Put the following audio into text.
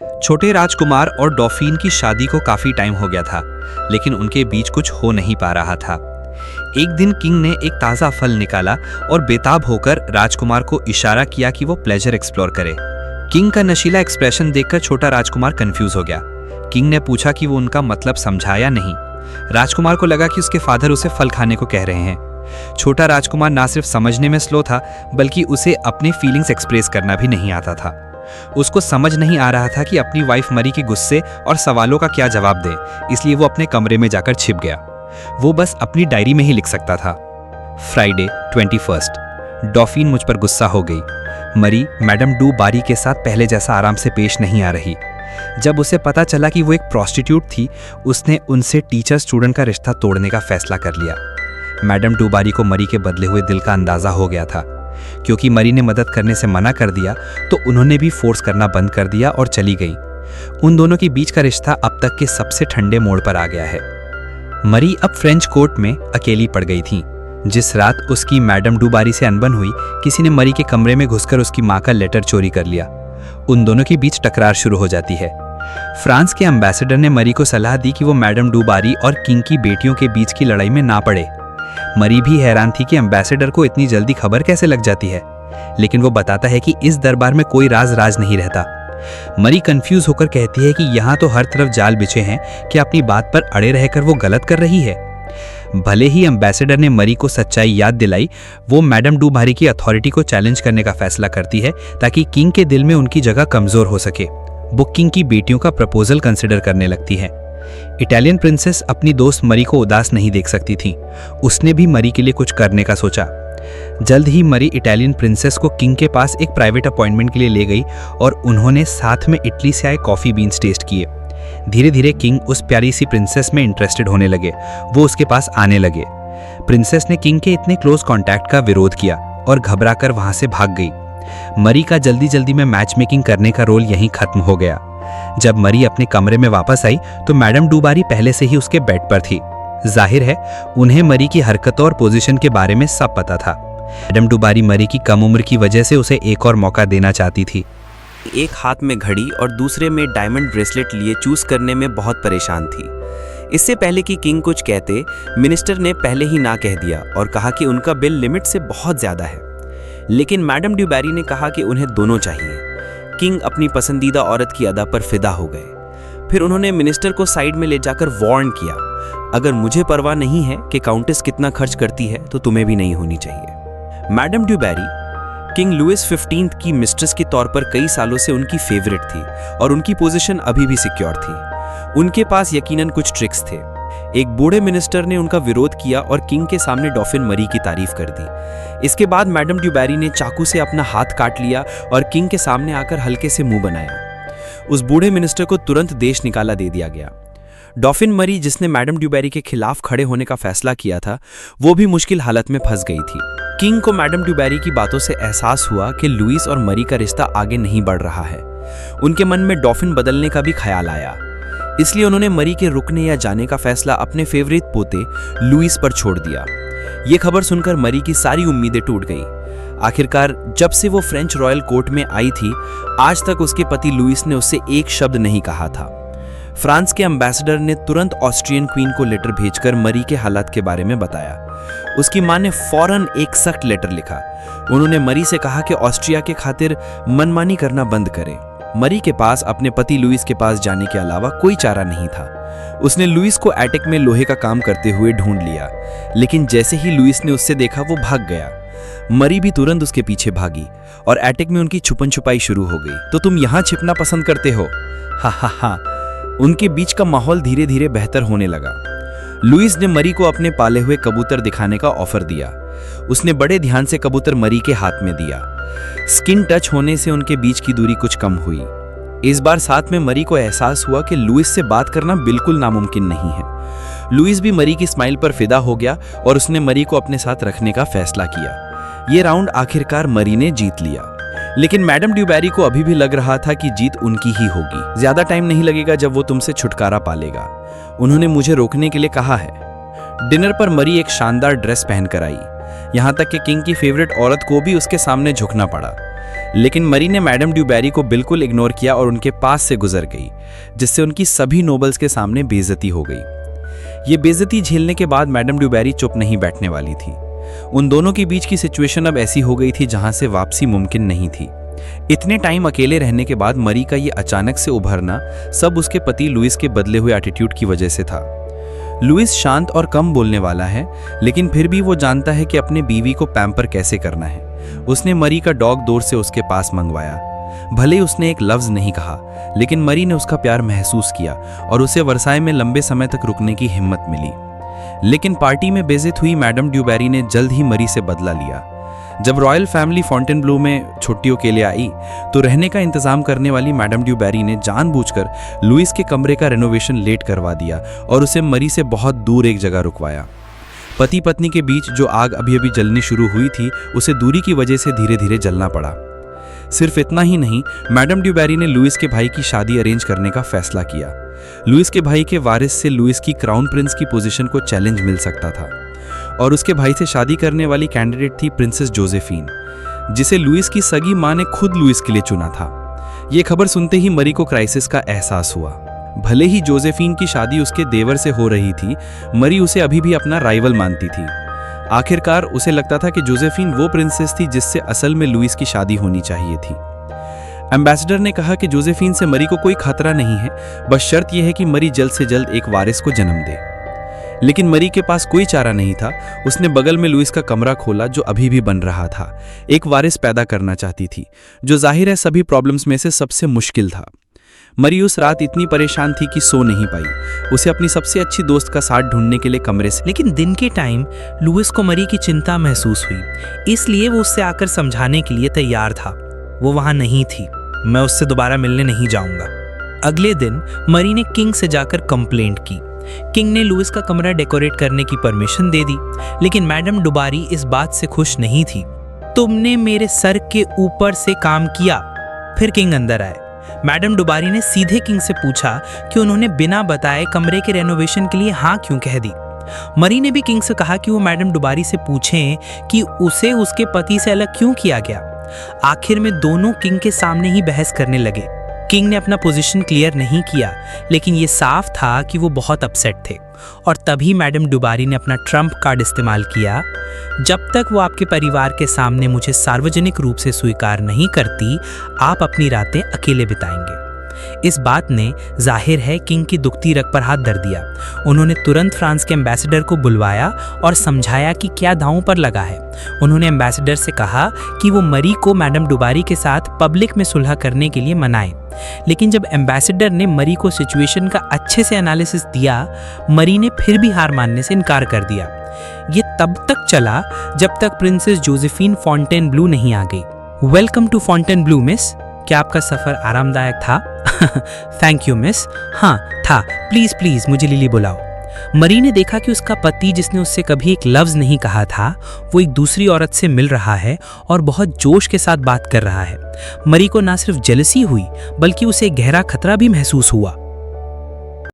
छोटे राजकुमार और डॉफिन की शादी को काफी टाइम हो गया था, लेकिन उनके बीच कुछ हो नहीं पा रहा था। एक दिन किंग ने एक ताज़ा फल निकाला और बेताब होकर राजकुमार को इशारा किया कि वो प्लेजर एक्सप्लोर करे। किंग का नशीला एक्सप्रेशन देखकर छोटा राजकुमार कंफ्यूज हो गया। किंग ने पूछा कि वो उनका मतलब समझा या नहीं। राजकुमार को लगा कि उसके फादर उसे फल खाने को कह रहे हैं। छोटा राजकुमार ना सिर्फ समझने में स्लो था, बल्कि उसे अपने फीलिंग्स एक्सप्रेस करना भी नहीं आता था। उसको समझ नहीं आ रहा था कि अपनी वाइफ मरी के गुस्से और सवालों का क्या जवाब दे, इसलिए वो अपने कमरे में जाकर छिप गया। वो बस अपनी डायरी में ही लिख सकता था। फ्राइडे 21। डॉफिन मुझ पर गुस्सा हो गई। मरी मैडम डू बारी के साथ पहले जैसा आराम से पेश नहीं आ रही। जब उसे पता चला कि वो एक प्रोस्टिट्यूट थी, उसने उनसे टीचर स्टूडेंट का रिश्ता तोड़ने का फैसला कर लिया। मैडम डू बारी को मरी के बदले हुए दिल का अंदाजा हो गया था। क्योंकि मरी ने मदद करने से मना कर दिया, तो उन्होंने भी फोर्स करना बंद कर दिया और चली गई। उन दोनों के बीच का रिश्ता अब तक के सबसे ठंडे मोड़ पर आ गया है। मरी अब फ्रेंच कोर्ट में अकेली पड़ गई थी। जिस रात उसकी मैडम डू बारी से अनबन हुई, किसी ने मरी के कमरे में घुसकर उसकी माँ का लेटर चोरी कर लिया। उन दोनों के बीच टकरार शुरू हो जाती है। फ्रांस के एम्बेसडर ने मरी को सलाह दी कि वो मैडम डू बारी और किंग की बेटियों के बीच की लड़ाई में ना पड़े। मरी भी हैरान थी कि एम्बेसडर को इतनी जल्दी खबर कैसे लग जाती है, लेकिन वो बताता है कि इस दरबार में कोई राज नहीं रहता। मरी कंफ्यूज होकर कहती है कि यहाँ तो हर तरफ जाल बिछे हैं कि अपनी बात पर अड़े रहकर वो गलत कर रही है। भले ही एम्बेसडर ने मरी को सच्चाई याद दिलाई, वो मैडम डू बारी की अथॉरिटी को चैलेंज करने का फैसला करती है ताकि किंग के दिल में उनकी जगह कमजोर हो सके। वो किंग की बेटियों का प्रपोजल कंसिडर करने लगती है। इटालियन प्रिंसेस अपनी दोस्त मरी को उदास नहीं देख सकती थी। उसने भी मरी के लिए कुछ करने का सोचा। जल्द ही मरी इटालियन प्रिंसेस को किंग के पास एक प्राइवेट अपॉइंटमेंट के लिए ले गई और उन्होंने साथ में इटली से आए कॉफी बीन्स टेस्ट किए। धीरे धीरे किंग उस प्यारी सी प्रिंसेस में इंटरेस्टेड होने लगे। वो उसके पास आने लगे। प्रिंसेस ने किंग के इतने क्लोज कॉन्टैक्ट का विरोध किया और घबराकर वहां से भाग गई। मरी का जल्दी जल्दी में मैच मेकिंग करने का रोल यहीं खत्म हो गया। जब मरी अपने कमरे में वापस आई तो मैडम डू बारी पहले से ही उसके बेड पर थी। जाहिर है उन्हें मरी की हरकतों और पोजीशन के बारे में सब पता था। मैडम डू बारी मरी की कम उम्र की वजह से उसे एक और मौका देना चाहती थी। एक हाथ में घड़ी और दूसरे में डायमंड ब्रेसलेट लिए चूज करने में बहुत परेशान थी। इससे पहले कि किंग कुछ कहते, मिनिस्टर ने पहले ही ना कह दिया और कहा कि उनका बिल लिमिट से बहुत ज्यादा है। लेकिन मैडम डू बारी ने कहा कि उन्हें दोनों चाहिए। किंग अपनी पसंदीदा औरत की अदा पर फिदा हो गए। फिर उन्होंने मिनिस्टर को साइड में ले जाकर वार्न किया, अगर मुझे परवाह नहीं है कि काउंटेस कितना खर्च करती है, तो तुम्हें भी नहीं होनी चाहिए। मैडम डू बारी किंग लुइस 15 की मिस्ट्रेस के तौर पर कई सालों से उनकी फेवरेट थी और उनकी पोजीशन अभी भी सिक्योर थी। उनके पास यकीनन कुछ ट्रिक्स थे। एक बूढ़े मिनिस्टर ने उनका विरोध किया और किंग के सामने डॉफिन मरी की तारीफ कर दी। इसके बाद मैडम डू बारी ने चाकू से अपना हाथ काट लिया और किंग के सामने आकर हल्के से मुंह बनाया। उस बूढ़े मिनिस्टर को तुरंत देश निकाला दे दिया गया। डॉफिन मरी, जिसने मैडम डू बारी के खिलाफ खड़े होने का फैसला किया था, वो भी मुश्किल हालत में फंस गई थी। किंग को मैडम डू बारी की बातों से एहसास हुआ कि लुइस और मरी का रिश्ता आगे नहीं बढ़ रहा है। उनके मन में डॉफिन बदलने का भी ख्याल आया। इसलिए उन्होंने मरी के रुकने या जाने का फैसला अपने फेवरेट पोते लुइस पर छोड़ दिया। ये खबर सुनकर मरी की सारी उम्मीदें टूट गई। आखिरकार जब से वो फ्रेंच रॉयल कोर्ट में आई थी, आज तक उसके पति लुइस ने उससे एक शब्द नहीं कहा था। फ्रांस के एम्बेसडर ने तुरंत ऑस्ट्रियन क्वीन को लेटर भेजकर मरी के हालात के बारे में बताया। उसकी मां ने फौरन एक सख्त लेटर लिखा। उन्होंने मरी से कहा कि ऑस्ट्रिया के खातिर मनमानी करना बंद करे। मरी के पास अपने पति लुइस के पास जाने के अलावा कोई चारा नहीं था। उसने लुइस को एटिक में लोहे का काम करते हुए ढूंढ लिया, लेकिन जैसे ही लुइस ने उससे देखा, वो भाग गया। मरी भी तुरंत उसके पीछे भागी और एटिक में उनकी छुपन छुपाई शुरू हो गई। तो तुम यहाँ छिपना पसंद करते हो? हा हा हा। उनके बीच का माहौल धीरे धीरे बेहतर होने लगा। लुइस ने मरी को अपने पाले हुए कबूतर दिखाने का ऑफर दिया। उसने बड़े ध्यान से कबूतर मरी के हाथ में दिया। स्किन टच होने से उनके बीच की दूरी कुछ कम हुई। इस बार साथ में मरी को एहसास हुआ कि लुइस से बात करना बिल्कुल नामुमकिन नहीं है। लुइस भी मरी की स्माइल पर फिदा हो गया और उसने मरी को अपने साथ रखने का फैसला किया। ये राउंड आखिरकार मरी ने जीत लिया, लेकिन मैडम डू बारी को अभी भी लग रहा था कि जीत उनकी ही होगी। ज्यादा टाइम नहीं लगेगा जब वो तुमसे छुटकारा पालेगा। उन्होंने मुझे रोकने के लिए कहा है। डिनर पर मरी एक शानदार ड्रेस पहनकर आई। यहाँ तक कि किंग की फेवरेट औरत को भी उसके सामने झुकना पड़ा। लेकिन मरी ने मैडम ड्यूबेरी को बिल्कुल इग्नोर किया और उनके पास से गुजर गई, जिससे उनकी सभी नोबल्स के सामने बेइज्जती हो गई। ये बेइज्जती झेलने के बाद मैडम ड्यूबेरी चुप नहीं बैठने वाली थी। उन दोनों के बीच की सिचुएशन अब ऐसी हो गई थी जहां से वापसी मुमकिन नहीं थी। इतने टाइम अकेले रहने के बाद मरी का ये अचानक से उभरना सब उसके पति लुइस के बदले हुए एटीट्यूड की वजह से था। लुइस शांत और कम बोलने वाला है, लेकिन फिर भी वो जानता है कि अपने बीवी को पैम्पर कैसे करना है। उसने मरी का डॉग दूर से उसके पास मंगवाया। भले ही उसने एक लफ्ज नहीं कहा, लेकिन मरी ने उसका प्यार महसूस किया और उसे वर्साय में लंबे समय तक रुकने की हिम्मत मिली। लेकिन पार्टी में बेइज्जत हुई मैडम ड्यूबेरी ने जल्द ही मरी से बदला लिया। जब रॉयल फैमिली फॉन्टेनब्लू में छुट्टियों के लिए आई तो रहने का इंतजाम करने वाली मैडम ड्यूबेरी ने जानबूझकर लुइस के कमरे का रेनोवेशन लेट करवा दिया और उसे मरी से बहुत दूर एक जगह रुकवाया। पति पत्नी के बीच जो आग अभी अभी जलनी शुरू हुई थी, उसे दूरी की वजह से धीरे धीरे जलना पड़ा। सिर्फ इतना ही नहीं, मैडम ड्यूबेरी ने लुइस के भाई की शादी अरेंज करने का फैसला किया। लुइस के भाई के वारिस से लुइस की क्राउन प्रिंस की पोजीशन को चैलेंज मिल सकता था और उसके भाई से शादी करने वाली कैंडिडेट थी प्रिंसेस जोसेफीन, जिसे लुइस की सगी मां ने खुद लुइस के लिए चुना था। ये खबर सुनते ही मरी को क्राइसिस का एहसास हुआ। भले ही जोसेफीन की शादी उसके देवर से हो रही थी, मरी उसे अभी भी अपना राइवल मानती थी। आखिरकार उसे लगता था कि जोसेफीन वो प्रिंसेस थी जिससे असल में लुइस की शादी होनी चाहिए थी। एम्बेसडर ने कहा कि जोसेफीन से मरी को कोई खतरा नहीं है, बस शर्त यह है कि मरी जल्द से जल्द एक वारिस को जन्म दे। लेकिन मरी के पास कोई चारा नहीं था। उसने बगल में लुइस का कमरा खोला जो अभी भी बन रहा था। एक वारिस पैदा करना चाहती थी, जो जाहिर है सभी प्रॉब्लम्स में से सबसे मुश्किल था। मरी उस रात इतनी परेशान थी कि सो नहीं पाई। उसे अपनी सबसे अच्छी दोस्त का साथ ढूंढने के लिए कमरे से लेकिन दिन के टाइम लुइस को मरी की चिंता महसूस हुई, इसलिए वो उससे आकर समझाने के लिए तैयार था। वो वहां नहीं थी। मैं उससे दोबारा मिलने नहीं जाऊंगा। अगले दिन मरी ने किंग से जाकर कंप्लेंट की। किंग ने लुइस का कमरा डेकोरेट करने की परमिशन दे दी, लेकिन मैडम ड्यूबेरी इस बात से खुश नहीं थी। तुमने मेरे सर के ऊपर से काम किया। फिर किंग अंदर आए। मैडम ड्यूबेरी ने सीधे किंग से पूछा कि उन्होंने बिना बताए कमरे के रेनोवेशन के लिए हाँ क्यों कह दी। मरी ने भी किंग से कहा कि वो मैडम ड्यूबेरी से पूछें कि उसे उसके पति से अलग क्यों किया गया। आखिर में दोनों किंग के सामने ही बहस करने लगे। किंग ने अपना पोजीशन क्लियर नहीं किया, लेकिन ये साफ था कि वो बहुत अपसेट थे। और तभी मैडम ड्यूबेरी ने अपना ट्रम्प कार्ड इस्तेमाल किया। जब तक वो आपके परिवार के सामने मुझे सार्वजनिक रूप से स्वीकार नहीं करती, आप अपनी रातें अकेले बिताएंगे। इस बात ने जाहिर है किंग की दुखती रग पर हाथ धर दिया। उन्होंने तुरंत फ्रांस के एम्बेसडर को बुलवाया और समझाया कि क्या दांव पर लगा है। उन्होंने एम्बेसडर से कहा कि वो मरी को मैडम ड्यूबेरी के साथ पब्लिक में सुलह करने के लिए मनाए। लेकिन जब एम्बेसडर ने मरी को सिचुएशन का अच्छे से एनालिसिस दिया, मरी ने फिर भी हार मानने से इनकार कर दिया। ये तब तक चला जब तक प्रिंसेस जोसेफीन फॉन्टेनब्लू नहीं आ गई। Welcome to Fontainebleau miss. क्या आपका सफ़र आरामदायक था? Thank you miss. हाँ था। प्लीज़ प्लीज़ मुझे लिली बुलाओ। मरी ने देखा कि उसका पति, जिसने उससे कभी एक लफ्ज़ नहीं कहा था, वो एक दूसरी औरत से मिल रहा है और बहुत जोश के साथ बात कर रहा है। मरी को ना सिर्फ जेलसी हुई, बल्कि उसे गहरा खतरा भी महसूस हुआ।